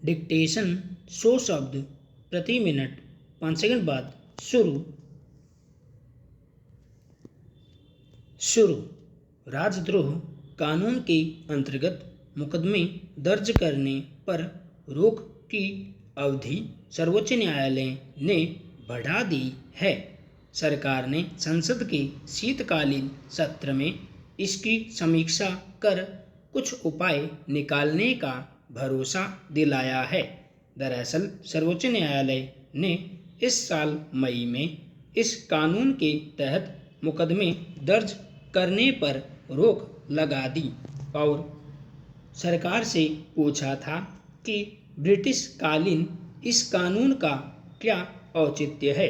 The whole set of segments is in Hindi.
डिक्टेशन 100 शब्द प्रति मिनट 5 सेकंड बाद शुरू। राजद्रोह कानून के अंतर्गत मुकदमे दर्ज करने पर रोक की अवधि सर्वोच्च न्यायालय ने बढ़ा दी है। सरकार ने संसद के शीतकालीन सत्र में इसकी समीक्षा कर कुछ उपाय निकालने का भरोसा दिलाया है। दरअसल सर्वोच्च न्यायालय ने इस साल मई में इस कानून के तहत मुकदमे दर्ज करने पर रोक लगा दी और सरकार से पूछा था कि ब्रिटिश कालीन इस कानून का क्या औचित्य है।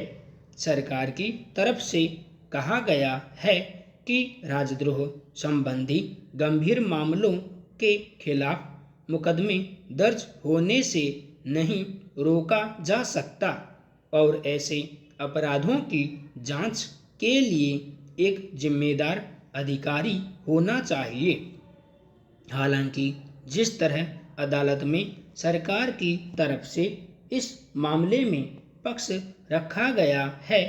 सरकार की तरफ से कहा गया है कि राजद्रोह संबंधी गंभीर मामलों के खिलाफ मुकदमे दर्ज होने से नहीं रोका जा सकता और ऐसे अपराधों की जांच के लिए एक जिम्मेदार अधिकारी होना चाहिए। हालांकि जिस तरह अदालत में सरकार की तरफ से इस मामले में पक्ष रखा गया है,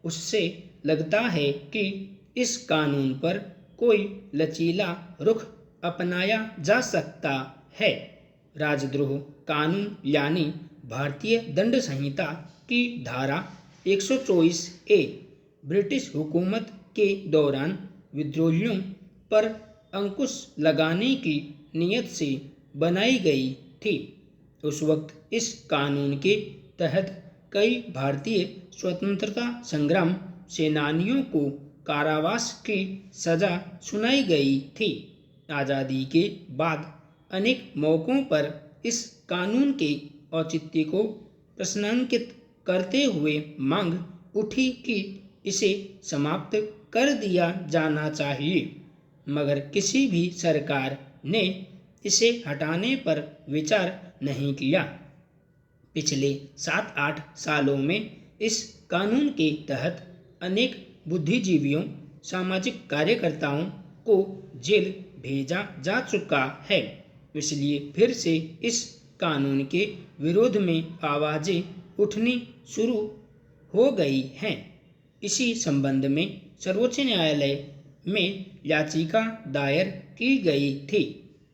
उससे लगता है कि इस कानून पर कोई लचीला रुख अपनाया जा सकता है। राजद्रोह कानून यानी भारतीय दंड संहिता की धारा 124A ब्रिटिश हुकूमत के दौरान विद्रोहियों पर अंकुश लगाने की नीयत से बनाई गई थी। उस वक्त इस कानून के तहत कई भारतीय स्वतंत्रता संग्राम सेनानियों को कारावास की सजा सुनाई गई थी। आज़ादी के बाद अनेक मौकों पर इस कानून के औचित्य को प्रश्नांकित करते हुए मांग उठी कि इसे समाप्त कर दिया जाना चाहिए, मगर किसी भी सरकार ने इसे हटाने पर विचार नहीं किया। पिछले 7-8 सालों में इस कानून के तहत अनेक बुद्धिजीवियों, सामाजिक कार्यकर्ताओं को जेल भेजा जा चुका है। इसलिए फिर से इस कानून के विरोध में आवाजें उठनी शुरू हो गई हैं। इसी संबंध में सर्वोच्च न्यायालय में याचिका दायर की गई थी,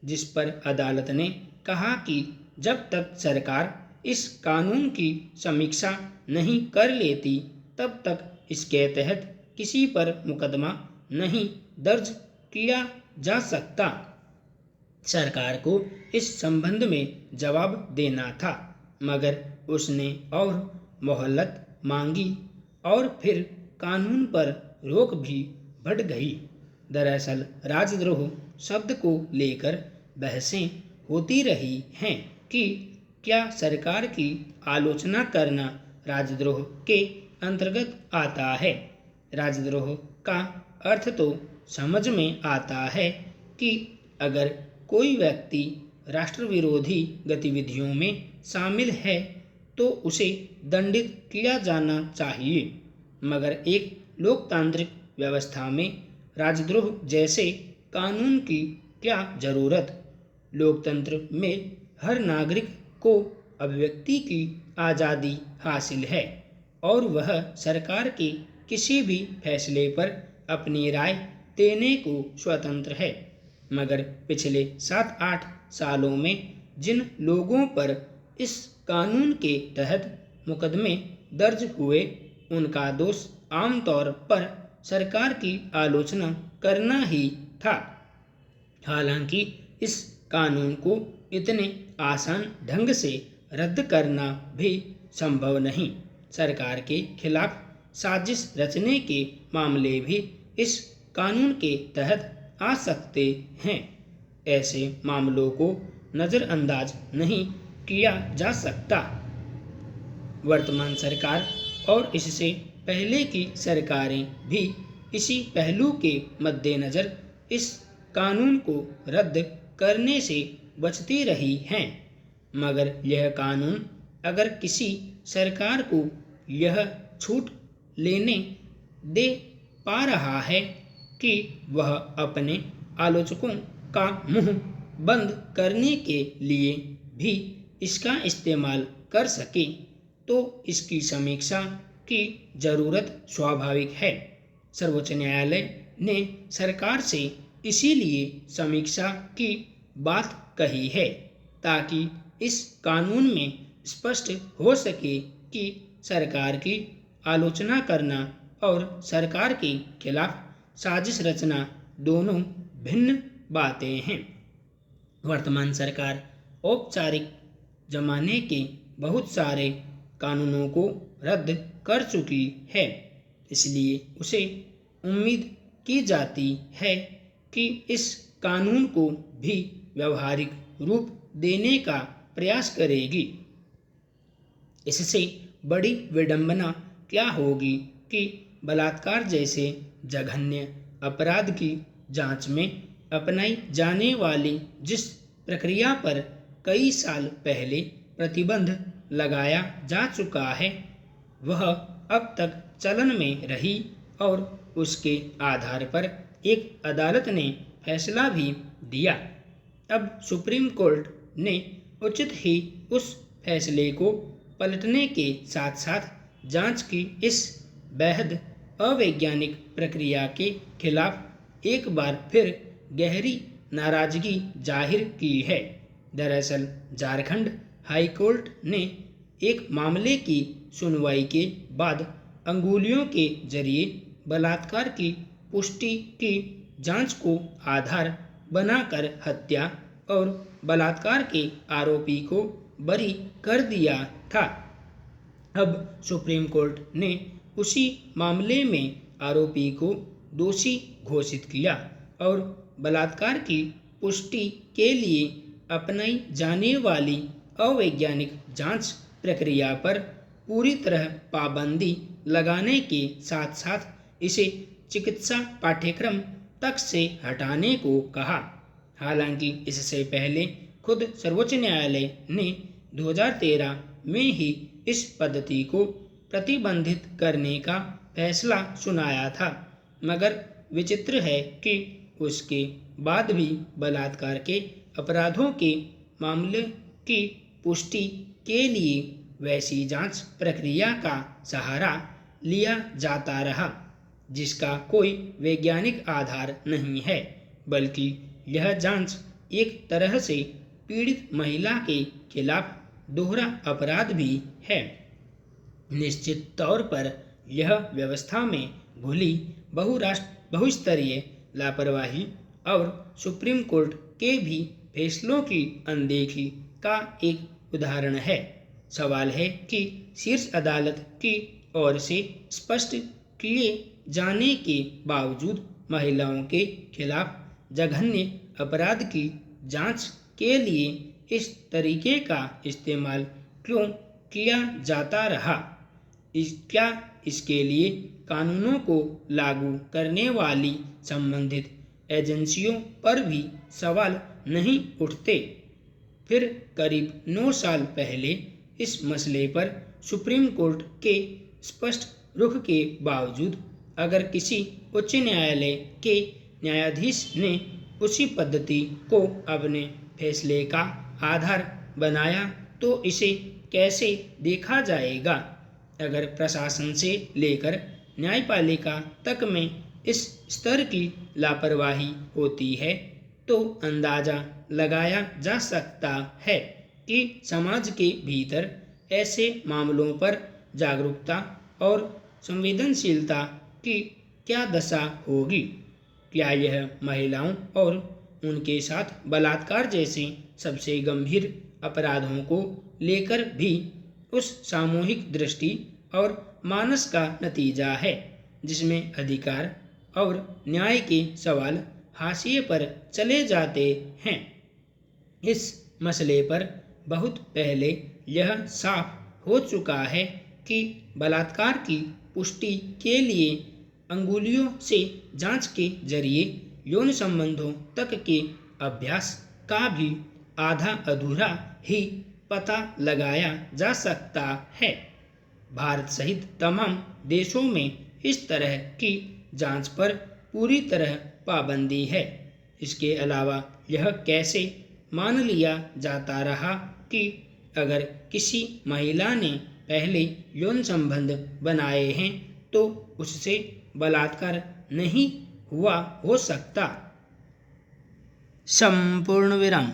जिस पर अदालत ने कहा कि जब तक सरकार इस कानून की समीक्षा नहीं कर लेती, तब तक इसके तहत किसी पर मुकदमा नहीं दर्ज किया जा सकता। सरकार को इस संबंध में जवाब देना था, मगर उसने और मोहलत मांगी और फिर कानून पर रोक भी बढ़ गई। दरअसल राजद्रोह शब्द को लेकर बहसें होती रही हैं कि क्या सरकार की आलोचना करना राजद्रोह के अंतर्गत आता है। राजद्रोह का अर्थ तो समझ में आता है कि अगर कोई व्यक्ति राष्ट्र विरोधी गतिविधियों में शामिल है तो उसे दंडित किया जाना चाहिए, मगर एक लोकतांत्रिक व्यवस्था में राजद्रोह जैसे कानून की क्या जरूरत। लोकतंत्र में हर नागरिक को अभिव्यक्ति की आज़ादी हासिल है और वह सरकार के किसी भी फैसले पर अपनी राय देने को स्वतंत्र है। मगर पिछले 7-8 सालों में जिन लोगों पर इस कानून के तहत मुकदमे दर्ज हुए, उनका दोष आमतौर पर सरकार की आलोचना करना ही था। हालांकि इस कानून को इतने आसान ढंग से रद्द करना भी संभव नहीं। सरकार के खिलाफ साजिश रचने के मामले भी इस कानून के तहत आ सकते हैं। ऐसे मामलों को नज़रअंदाज नहीं किया जा सकता। वर्तमान सरकार और इससे पहले की सरकारें भी इसी पहलू के मद्देनज़र इस कानून को रद्द करने से बचती रही हैं। मगर यह कानून अगर किसी सरकार को यह छूट लेने दे पा रहा है कि वह अपने आलोचकों का मुंह बंद करने के लिए भी इसका इस्तेमाल कर सके तो इसकी समीक्षा की जरूरत स्वाभाविक है। सर्वोच्च न्यायालय ने सरकार से इसीलिए समीक्षा की बात कही है ताकि इस कानून में स्पष्ट हो सके कि सरकार की आलोचना करना और सरकार के खिलाफ साजिश रचना दोनों भिन्न बातें हैं। वर्तमान सरकार औपचारिक जमाने के बहुत सारे कानूनों को रद्द कर चुकी है, इसलिए उसे उम्मीद की जाती है कि इस कानून को भी व्यवहारिक रूप देने का प्रयास करेगी। इससे बड़ी विडंबना क्या होगी कि बलात्कार जैसे जघन्य अपराध की जांच में अपनाई जाने वाली जिस प्रक्रिया पर कई साल पहले प्रतिबंध लगाया जा चुका है वह अब तक चलन में रही और उसके आधार पर एक अदालत ने फैसला भी दिया। अब सुप्रीम कोर्ट ने उचित ही उस फैसले को पलटने के साथ साथ जांच की इस बेहद अवैज्ञानिक प्रक्रिया के खिलाफ एक बार फिर गहरी नाराजगी जाहिर की है। दरअसल झारखंड हाई कोर्ट ने एक मामले की सुनवाई के बाद अंगुलियों के जरिए बलात्कार की पुष्टि की जांच को आधार बनाकर हत्या और बलात्कार के आरोपी को बरी कर दिया था। अब सुप्रीम कोर्ट ने उसी मामले में आरोपी को दोषी घोषित किया और बलात्कार की पुष्टि के लिए अपनाई जाने वाली अवैज्ञानिक जांच प्रक्रिया पर पूरी तरह पाबंदी लगाने के साथ साथ इसे चिकित्सा पाठ्यक्रम तक से हटाने को कहा। हालांकि इससे पहले खुद सर्वोच्च न्यायालय ने 2013 में ही इस पद्धति को प्रतिबंधित करने का फैसला सुनाया था, मगर विचित्र है कि उसके बाद भी बलात्कार के अपराधों के मामले की पुष्टि के लिए वैसी जांच प्रक्रिया का सहारा लिया जाता रहा जिसका कोई वैज्ञानिक आधार नहीं है, बल्कि यह जांच एक तरह से पीड़ित महिला के खिलाफ दोहरा अपराध भी है। निश्चित तौर पर यह व्यवस्था में घुली बहुस्तरीय लापरवाही और सुप्रीम कोर्ट के भी फैसलों की अनदेखी का एक उदाहरण है। सवाल है कि शीर्ष अदालत की ओर से स्पष्ट किए जाने के बावजूद महिलाओं के खिलाफ जघन्य अपराध की जांच के लिए इस तरीके का इस्तेमाल क्यों किया जाता रहा। क्या इसके लिए कानूनों को लागू करने वाली संबंधित एजेंसियों पर भी सवाल नहीं उठते। फिर करीब 9 साल पहले इस मसले पर सुप्रीम कोर्ट के स्पष्ट रुख के बावजूद अगर किसी उच्च न्यायालय के न्यायाधीश ने उसी पद्धति को अपने फैसले का आधार बनाया तो इसे कैसे देखा जाएगा। अगर प्रशासन से लेकर न्यायपालिका तक में इस स्तर की लापरवाही होती है तो अंदाजा लगाया जा सकता है कि समाज के भीतर ऐसे मामलों पर जागरूकता और संवेदनशीलता की क्या दशा होगी। क्या यह महिलाओं और उनके साथ बलात्कार जैसे सबसे गंभीर अपराधों को लेकर भी उस सामूहिक दृष्टि और मानस का नतीजा है जिसमें अधिकार और न्याय के सवाल हाशिए पर चले जाते हैं। इस मसले पर बहुत पहले यह साफ हो चुका है कि बलात्कार की पुष्टि के लिए अंगुलियों से जांच के जरिए यौन संबंधों तक के अभ्यास का भी आधा अधूरा ही पता लगाया जा सकता है। भारत सहित तमाम देशों में इस तरह की जांच पर पूरी तरह पाबंदी है। इसके अलावा यह कैसे मान लिया जाता रहा कि अगर किसी महिला ने पहले यौन संबंध बनाए हैं तो उससे बलात्कार नहीं हुआ हो सकता। संपूर्ण विराम।